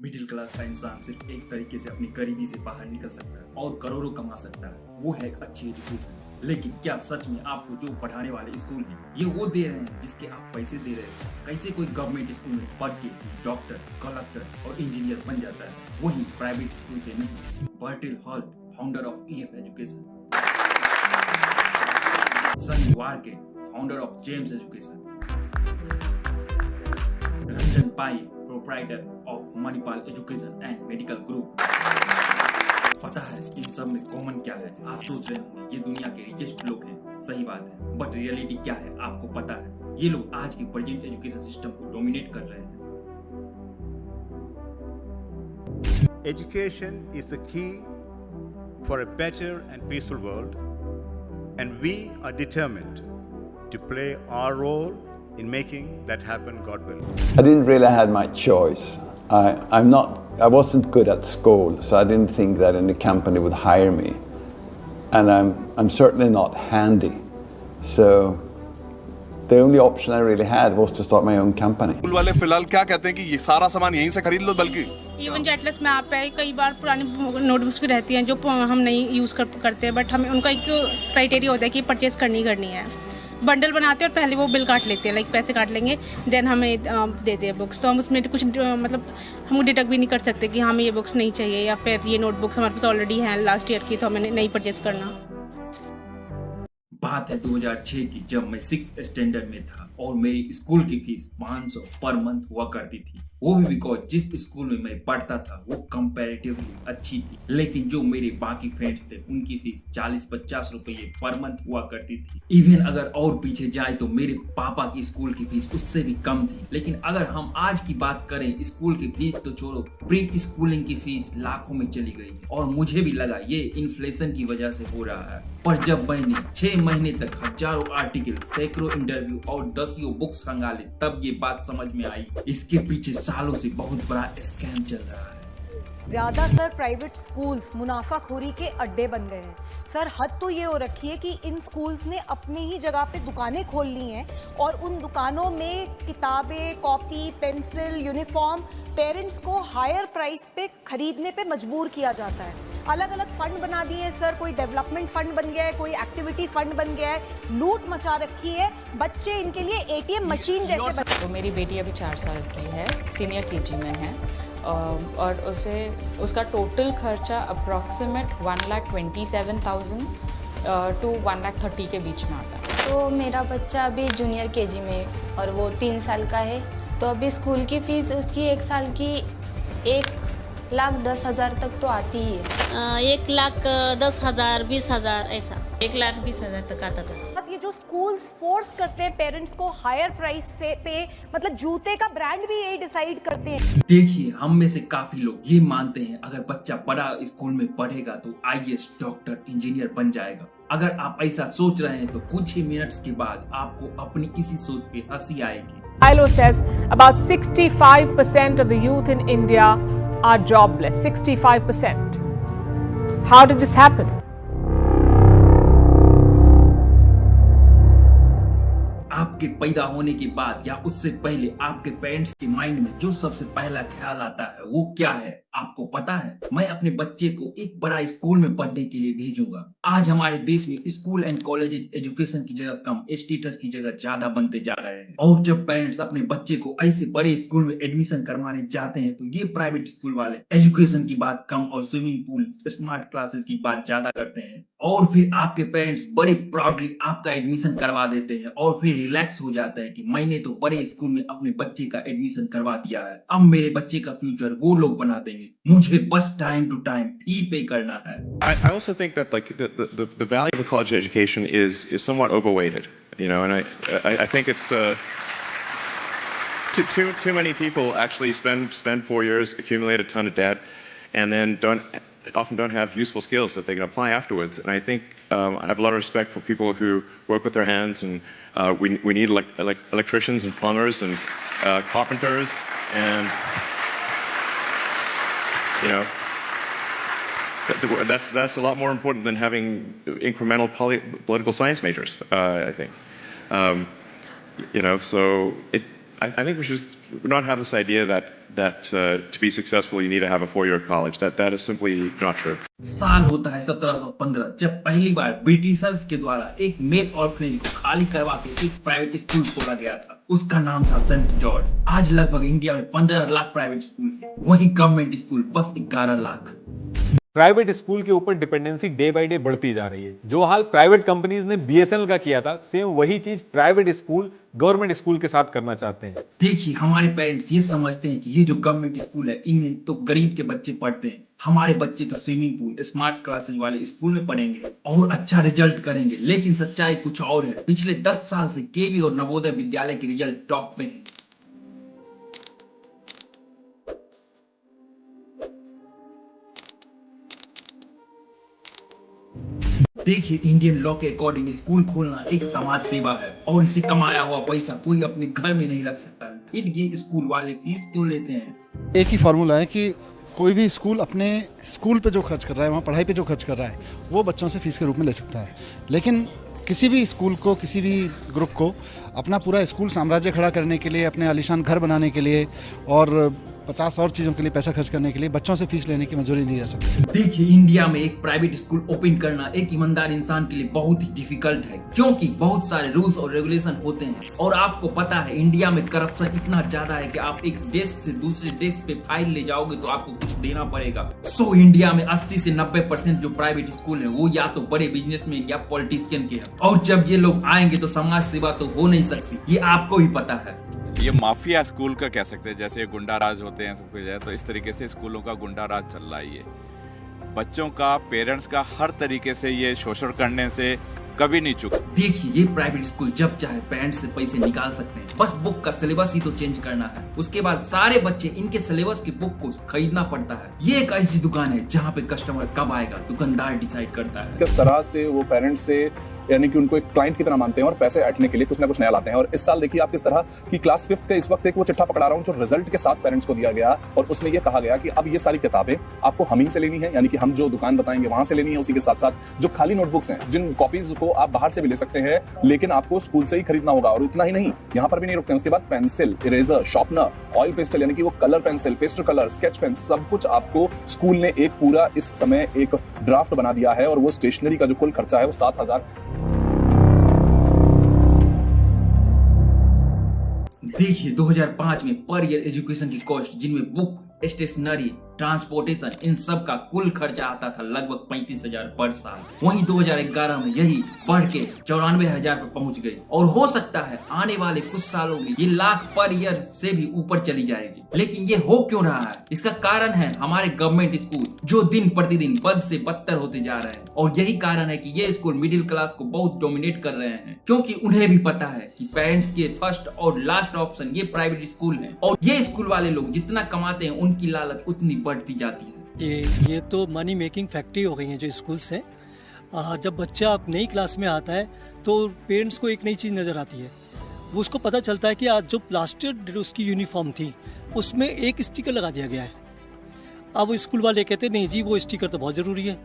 Middle class का इंसान सिर्फ एक तरीके से अपनी गरीबी से बाहर निकल सकता है और करोड़ों कमा सकता है, वो है एक अच्छी एजुकेशन। लेकिन क्या सच में आपको जो पढ़ाने वाले स्कूल हैं ये वो दे रहे हैं जिसके आप पैसे दे रहे हैं? कैसे कोई गवर्नमेंट स्कूल में पढ़ के डॉक्टर, कलेक्टर और इंजीनियर बन जाता है, वहीं प्राइवेट स्कूल से नहीं? Bertil Hult, founder of EF education, Sunny Varkey, founder of GEMS education, Ranjan Pai, proprietor of Manipal education and medical group. पता है इन सब में कॉमन क्या है? आप सोच रहे होंगे ये दुनिया के रिचेस्ट लोग हैं, सही बात है, बट रियलिटी क्या है आपको पता है? ये लोग आज के प्रेजेंट एजुकेशन सिस्टम को डोमिनेट कर रहे हैं। Education is the key for a better and peaceful world, and we are determined to play our role in making that happen, God willing. I didn't really have my choice. I wasn't good at school, so I didn't think that any company would hire me. And I'm certainly not handy. So the only option I really had was to start my own company. School वाले फिलहाल क्या कहते हैं कि ये सारा सामान यहीं से खरीद लो, बल्कि इवन जेटलेस में आप पे कई बार पुरानी नोटबुक्स भी रहती हैं जो हम नहीं यूज़ करते, बट हमें उनका एक क्राइटेरिया होता है कि परचेज करनी है। बंडल बनाते हैं और पहले वो बिल काट लेते हैं, लाइक पैसे काट लेंगे, देन हमें देते हैं बुक्स। तो हम उसमें कुछ मतलब हम डिटेक्ट भी नहीं कर सकते कि हमें ये बुक्स नहीं चाहिए, या फिर ये नोटबुक्स हमारे पास ऑलरेडी हैं लास्ट ईयर की, तो हमें नहीं परचेज करना। बात है 2006 की, जब मैं 6th स्टैंडर्ड में था और मेरी स्कूल की फीस 500 पर मंथ हुआ करती थी। वो भी बिकॉज जिस स्कूल में मैं पढ़ता था वो कंपैरेटिवली अच्छी थी, लेकिन जो मेरे बाकी फ्रेंड्स थे उनकी फीस 40-50 रुपये पर मंथ हुआ करती थी। इवन अगर और पीछे जाए तो मेरे पापा की स्कूल की फीस उससे भी कम थी। लेकिन अगर हम आज की बात करें स्कूल की फीस तो छोड़ो, प्री स्कूलिंग की फीस लाखों में चली गई है। और मुझे भी लगा ये इन्फ्लेशन की वजह से हो रहा है, पर जब मैंने 6 महीने तक हजारों आर्टिकल, सैकड़ों इंटरव्यू और दसियों बुक्स खंगाले, तब ये बात समझ में आई, इसके पीछे सालों से बहुत बड़ा स्कैम चल रहा है। ज़्यादातर प्राइवेट स्कूल्स मुनाफाखोरी के अड्डे बन गए हैं। सर, हद तो ये हो रखी है कि इन स्कूल्स ने अपने ही जगह पे दुकानें खोल ली हैं और उन दुकानों में किताबें, कॉपी, पेंसिल, यूनिफॉर्म पेरेंट्स को हायर प्राइस पे खरीदने पे मजबूर किया जाता है। अलग अलग फंड बना दिए हैं सर, कोई डेवलपमेंट फंड बन गया है, कोई एक्टिविटी फंड बन गया है, लूट मचा रखी है। बच्चे इनके लिए एटीएम मशीन जैसे तो मेरी बेटी अभी 4 साल की है, सीनियर केजी में है, और उसका टोटल खर्चा अप्रॉक्सीमेट 1,27,000 टू 1,30,000 के बीच में आता है। तो मेरा बच्चा अभी जूनियर केजी में और वो 3 साल का है, तो अभी स्कूल की फ़ीस उसकी 1 साल की 1,10,000 तक तो आती ही है। 1,10,000, 20,000 ऐसा 1,20,000 तक आता था। ये जो स्कूल्स फोर्स करते हैं पेरेंट्स को हायर प्राइस से पे, मतलब जूते का ब्रांड भी यही डिसाइड करते हैं। देखिए, हम में से काफी लोग ये मानते हैं अगर बच्चा बड़ा स्कूल में पढ़ेगा तो आईएएस, डॉक्टर, इंजीनियर बन जाएगा। अगर आप ऐसा सोच रहे हैं तो कुछ ही मिनट्स के बाद आपको अपनी इसी सोच पे हंसी आएगी। ILO says about 65% of the youth in India are jobless. 65%. How did this happen? आपके पैदा होने के बाद या उससे पहले आपके पेरेंट्स के माइंड में जो सबसे पहला ख्याल आता है वो क्या है आपको पता है? मैं अपने बच्चे को एक बड़ा स्कूल में पढ़ने के लिए भेजूंगा। आज हमारे देश में स्कूल एंड कॉलेज एजुकेशन की जगह कम, स्टेटस की जगह ज्यादा बनते जा रहे हैं। और जब पेरेंट्स अपने बच्चे को ऐसे बड़े स्कूल में एडमिशन करवाने जाते हैं तो ये प्राइवेट स्कूल वाले एजुकेशन की बात कम और स्विमिंग पूल, स्मार्ट क्लासेस की बात ज्यादा करते हैं। और फिर आपके पेरेंट्स बड़े प्राउडली आपका एडमिशन करवा देते हैं और फिर रिलैक्स हो जाता है कि मैंने तो बड़े स्कूल में अपने बच्चे का एडमिशन करवा दिया है, अब मेरे बच्चे का फ्यूचर वो लोग बना देंगे, मुझे बस टाइम टू टाइम फी पे करना है। I also think that like the value of a college education is somewhat overweighted, you know, and I think it's too many people actually spend 4 years, accumulate a ton of debt, and then often don't have useful skills that they can apply afterwards. And I think I have a lot of respect for people who work with their hands, and we need electricians and plumbers and carpenters, and you know, that's a lot more important than having incremental political science majors. I think, you know, so I think we should not have this idea that to be successful you need to have a 4-year college. That is simply not true. साल होता है 1715 जब पहली बार Britishers के द्वारा एक mail orphanage को खाली करवा के एक प्राइवेट स्कूल खोला गया था। उसका नाम था सेंट जॉर्ज। आज लगभग इंडिया में 15 लाख प्राइवेट स्कूल है, वहीं government school bus 11 lakh. Private school के ऊपर डिपेंडेंसी डे बाय डे बढ़ती जा रही है। जो हाल प्राइवेट कंपनीज ने बीएसएनएल का किया था, सेम वही चीज प्राइवेट स्कूल गवर्नमेंट स्कूल के साथ करना चाहते हैं। देखिए, हमारे पेरेंट्स ये समझते हैं कि ये जो गवर्नमेंट स्कूल है इनमें तो गरीब के बच्चे पढ़ते हैं। हमारे बच्चे तो स्विमिंग पूल, स्मार्ट क्लासेज वाले स्कूल में पढ़ेंगे और अच्छा रिजल्ट करेंगे। लेकिन सच्चाई कुछ और है। पिछले 10 साल से केवी और नवोदय विद्यालय के रिजल्ट टॉप पे है। देखिए, इंडियन लॉ के अकॉर्डिंग स्कूल खोलना एक समाज सेवा है और इसे कमाया हुआ पैसा कोई अपने घर में नहीं रख सकता। फिर ये स्कूल वाले फीस क्यों लेते हैं? एक ही फॉर्मूला है कि कोई भी स्कूल अपने स्कूल पे जो खर्च कर रहा है, वहाँ पढ़ाई पे जो खर्च कर रहा है, वो बच्चों से फीस के रूप में ले सकता है। लेकिन किसी भी स्कूल को, किसी भी ग्रुप को अपना पूरा स्कूल साम्राज्य खड़ा करने के लिए, अपने आलीशान घर बनाने के लिए और 50 और चीज़ों के लिए पैसा खर्च करने के लिए बच्चों से फीस लेने की मंजूरी नहीं जा सकती। देखिए, इंडिया में एक प्राइवेट स्कूल ओपन करना एक ईमानदार इंसान के लिए बहुत ही डिफिकल्ट है, क्योंकि बहुत सारे रूल्स और रेगुलेशन होते हैं। और आपको पता है इंडिया में करप्शन इतना ज्यादा है कि आप एक डेस्क से दूसरे डेस्क पे फाइल ले जाओगे तो आपको कुछ देना पड़ेगा। सो इंडिया में 80 से 90% जो प्राइवेट स्कूल है वो या तो बड़े बिजनेसमैन या पॉलिटिशियन के हैं। और जब ये लोग आएंगे तो समाज सेवा तो हो नहीं सकती, ये आपको ही पता है। ये माफिया स्कूल का कह सकते हैं, जैसे गुंडा राज होते हैं सब कुछ है, तो इस तरीके से स्कूलों का गुंडा राज चल रहा है। ये बच्चों का, पेरेंट्स का हर तरीके से ये शोषण करने से कभी नहीं चुका। देखिए, ये प्राइवेट स्कूल जब चाहे पेरेंट्स से पैसे निकाल सकते हैं, बस बुक का सिलेबस ही तो चेंज करना है। उसके बाद सारे बच्चे इनके सिलेबस की बुक को खरीदना पड़ता है। ये एक ऐसी दुकान है जहाँ पे कस्टमर कब आएगा दुकानदार डिसाइड करता है। किस तरह से वो पेरेंट्स से यानी कि उनको एक क्लाइंट की तरह मानते हैं और पैसे ऐंठने के लिए कुछ ना कुछ नया लाते हैं। और इस साल देखिए आप किस तरह की क्लास 5th का इस वक्त एक वो चिट्ठा पकड़ा रहा हूँ जो रिजल्ट के साथ पेरेंट्स को दिया गया, और उसमें ये कहा गया कि अब ये सारी किताबें आपको हम ही से लेनी है, यानी कि हम जो दुकान बताएंगे वहां से लेनी है। उसी के साथ साथ जो खाली नोटबुक्स हैं, जिन कॉपीज को आप बाहर से भी ले सकते हैं, लेकिन आपको स्कूल से ही खरीदना होगा। और इतना ही नहीं, यहाँ पर भी नहीं रुकते हैं। उसके बाद pencil, eraser, sharpener, oil pastel यानी कि वो colour pencil, pastel colour, sketch pen, सब कुछ आपको स्कूल ने एक पूरा इस समय एक ड्राफ्ट बना दिया है। और वो स्टेशनरी का जो कुल खर्चा है वो 7,000। देखिए, 2005 में पर ईयर एजुकेशन की कॉस्ट, जिनमें बुक, स्टेशनरी, ट्रांसपोर्टेशन, इन सब का कुल खर्चा आता था लगभग 35,000 पर साल। वहीं 2011 में यही बढ़ के 94,000 पर पहुंच गई और हो सकता है आने वाले कुछ सालों में ये लाख पर ईयर से भी ऊपर चली जाएगी। लेकिन ये हो क्यों रहा है? इसका कारण है हमारे गवर्नमेंट स्कूल जो दिन प्रतिदिन बद से बदतर होते जा रहे हैं। और यही कारण है कि ये स्कूल मिडिल क्लास को बहुत डोमिनेट कर रहे हैं, क्योंकि उन्हें भी पता है कि पेरेंट्स के फर्स्ट और लास्ट ऑप्शन ये प्राइवेट स्कूल है। और ये स्कूल वाले लोग जितना कमाते हैं उनकी लालच उतनी बढ़ती जाती है। ये तो मनी मेकिंग फैक्ट्री हो गई है जो स्कूल्स हैं। जब बच्चा नई क्लास में आता है तो पेरेंट्स को एक नई चीज़ नज़र आती है। वो उसको पता चलता है कि आज जो प्लास्टर उसकी यूनिफॉर्म थी उसमें एक स्टिकर लगा दिया गया है। अब स्कूल वाले कहते नहीं जी वो स्टिकर तो बहुत ज़रूरी है,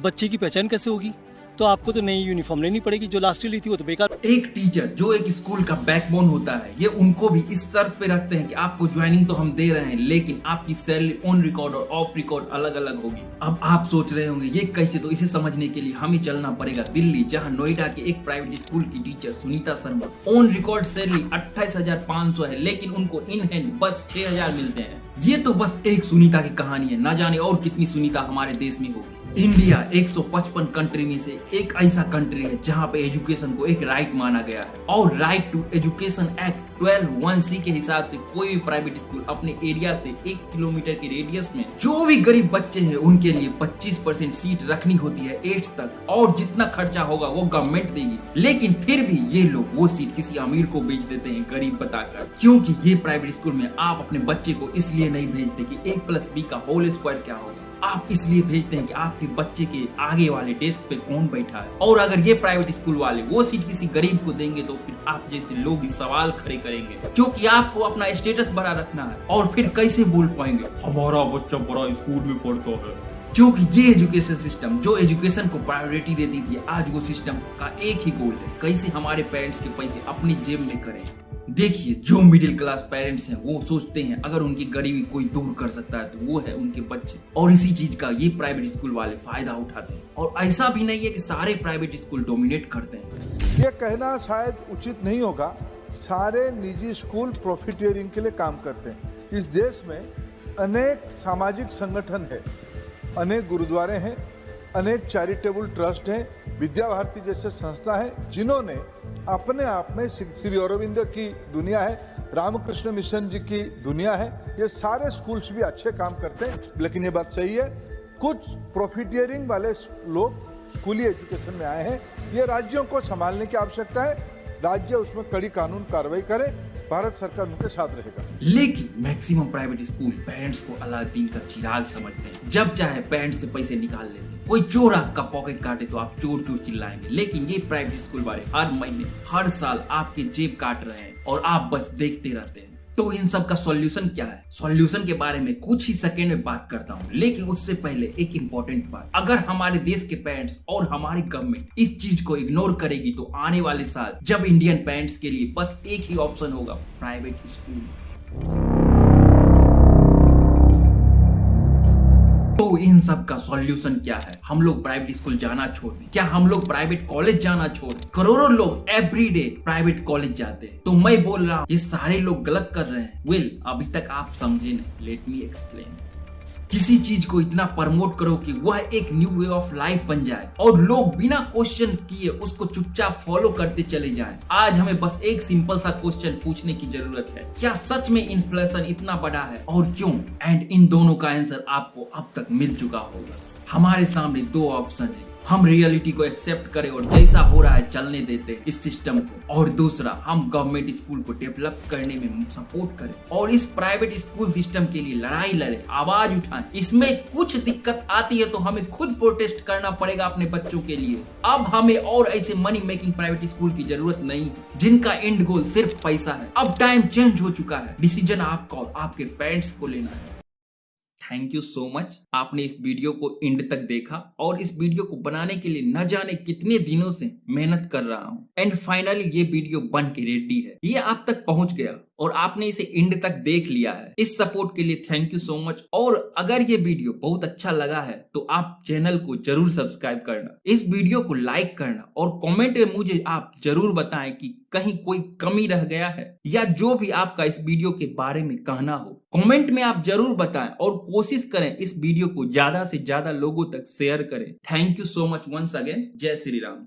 बच्चे की पहचान कैसे होगी, तो आपको तो नई यूनिफॉर्म लेनी पड़ेगी, जो लास्ट ईयर ली थी वो तो बेकार। एक टीचर जो एक स्कूल का बैकबोन होता है, ये उनको भी इस शर्त पे रखते हैं कि आपको ज्वाइनिंग तो हम दे रहे हैं, लेकिन आपकी सैलरी ऑन रिकॉर्ड और ऑफ रिकॉर्ड अलग अलग होगी। अब आप सोच रहे होंगे ये कैसे, तो इसे समझने के लिए हमें चलना पड़ेगा दिल्ली, जहां नोएडा के एक प्राइवेट स्कूल की teacher Sunita Sharma on record salary 28,500 है, लेकिन उनको इन हैंड बस 6,000 मिलते हैं। ये तो बस एक सुनीता की कहानी है, ना जाने और कितनी सुनीता हमारे देश में होगी। इंडिया 155 कंट्री में से एक ऐसा कंट्री है जहां पे एजुकेशन को एक राइट माना गया है। और right to education act 12(1)(c) के हिसाब से कोई भी प्राइवेट स्कूल अपने एरिया से 1 किलोमीटर के रेडियस में जो भी गरीब बच्चे हैं उनके लिए 25% सीट रखनी होती है 8th तक, और जितना खर्चा होगा वो गवर्नमेंट देगी। लेकिन फिर भी ये लोग वो सीट किसी अमीर को बेच देते हैं गरीब बताकर, क्योंकि ये प्राइवेट स्कूल में आप अपने बच्चे को इसलिए नहीं भेजते कि 1+b का होल स्क्वायर क्या होगा, आप इसलिए भेजते हैं कि आपके बच्चे के आगे वाले डेस्क पे कौन बैठा है। और अगर ये प्राइवेट स्कूल वाले वो सीट किसी गरीब को देंगे तो फिर आप जैसे लोग ही सवाल खड़े करेंगे, क्योंकि आपको अपना स्टेटस बड़ा रखना है। और फिर कैसे बोल पाएंगे हमारा बच्चा बड़ा स्कूल में पढ़ता है, क्योंकि ये एजुकेशन सिस्टम जो एजुकेशन को प्रायोरिटी देती थी, आज वो सिस्टम का एक ही गोल है, कैसे हमारे पेरेंट्स के पैसे अपनी जेब में करें। देखिए, जो मिडिल क्लास पेरेंट्स हैं वो सोचते हैं अगर उनकी गरीबी कोई दूर कर सकता है तो वो है उनके बच्चे, और इसी चीज का ये प्राइवेट स्कूल वाले फायदा उठाते हैं। और ऐसा भी नहीं है कि सारे प्राइवेट स्कूल डोमिनेट करते हैं। ये कहना शायद उचित नहीं होगा, सारे निजी स्कूल प्रॉफिटियरिंग के लिए काम करते हैं। इस देश में अनेक सामाजिक संगठन है, अनेक गुरुद्वारे हैं, अनेक चैरिटेबल ट्रस्ट हैं, विद्या भारती जैसे संस्था है जिन्होंने अपने आप में श्री अरविंद की दुनिया है, रामकृष्ण मिशन जी की दुनिया है, ये सारे स्कूल्स भी अच्छे काम करते हैं। लेकिन ये बात सही है, कुछ प्रॉफिटियरिंग वाले लोग स्कूली एजुकेशन में आए हैं, ये राज्यों को संभालने की आवश्यकता है, राज्य उसमें कड़ी कानून कार्रवाई करे, भारत सरकार उनके साथ रहेगा। लेकिन मैक्सिमम प्राइवेट स्कूल पेरेंट्स को अलादीन का चिराग समझते हैं, जब चाहे पेरेंट्स से पैसे निकाल लेते हैं। कोई चोर आपका पॉकेट काटे तो आप चोर चोर चिल्लाएंगे, लेकिन ये प्राइवेट स्कूल वाले हर महीने हर साल आपके जेब काट रहे हैं और आप बस देखते रहते हैं। तो इन सब का सॉल्यूशन क्या है? सॉल्यूशन के बारे में कुछ ही सेकंड में बात करता हूँ, लेकिन उससे पहले एक इम्पोर्टेंट बात, अगर हमारे देश के पेरेंट्स और हमारी गवर्नमेंट इस चीज को इग्नोर करेगी तो आने वाले साल जब इंडियन पेरेंट्स के लिए बस एक ही ऑप्शन होगा, प्राइवेट स्कूल। तो इन सब का सॉल्यूशन क्या है? हम लोग प्राइवेट स्कूल जाना छोड़ दें? क्या हम लोग प्राइवेट कॉलेज जाना छोड़ दें? करोड़ों लोग एवरीडे प्राइवेट कॉलेज जाते हैं, तो मैं बोल रहा हूँ ये सारे लोग गलत कर रहे हैं। वेल, अभी तक आप समझे नहीं, लेट मी एक्सप्लेन। किसी चीज को इतना प्रमोट करो कि वह एक न्यू वे ऑफ लाइफ बन जाए और लोग बिना क्वेश्चन किए उसको चुपचाप फॉलो करते चले जाएं। आज हमें बस एक सिंपल सा क्वेश्चन पूछने की जरूरत है, क्या सच में इन्फ्लेशन इतना बड़ा है और क्यों? एंड इन दोनों का आंसर आपको अब तक मिल चुका होगा। हमारे सामने दो ऑप्शन है, हम रियलिटी को एक्सेप्ट करें और जैसा हो रहा है चलने देते हैं इस सिस्टम को, और दूसरा हम गवर्नमेंट स्कूल को डेवलप करने में सपोर्ट करें और इस प्राइवेट स्कूल सिस्टम के लिए लड़ाई लड़े, आवाज उठाएं। इसमें कुछ दिक्कत आती है तो हमें खुद प्रोटेस्ट करना पड़ेगा अपने बच्चों के लिए। अब हमें और ऐसे मनी मेकिंग प्राइवेट स्कूल की जरूरत नहीं है जिनका एंड गोल सिर्फ पैसा है। अब टाइम चेंज हो चुका है, डिसीजन आपका और आपके पेरेंट्स को लेना है। थैंक यू सो मच, आपने इस वीडियो को एंड तक देखा और इस वीडियो को बनाने के लिए न जाने कितने दिनों से मेहनत कर रहा हूँ। एंड फाइनली ये वीडियो बन के रेडी है, ये आप तक पहुंच गया और आपने इसे एंड तक देख लिया है। इस सपोर्ट के लिए थैंक यू सो मच। और अगर ये वीडियो बहुत अच्छा लगा है तो आप चैनल को जरूर सब्सक्राइब करना, इस वीडियो को लाइक करना और कमेंट में मुझे आप जरूर बताएं कि कहीं कोई कमी रह गया है या जो भी आपका इस वीडियो के बारे में कहना हो, कमेंट में आप जरूर बताएं और कोशिश करें इस वीडियो को ज्यादा से ज्यादा लोगों तक शेयर करें। Thank you so much once again. जय श्री राम।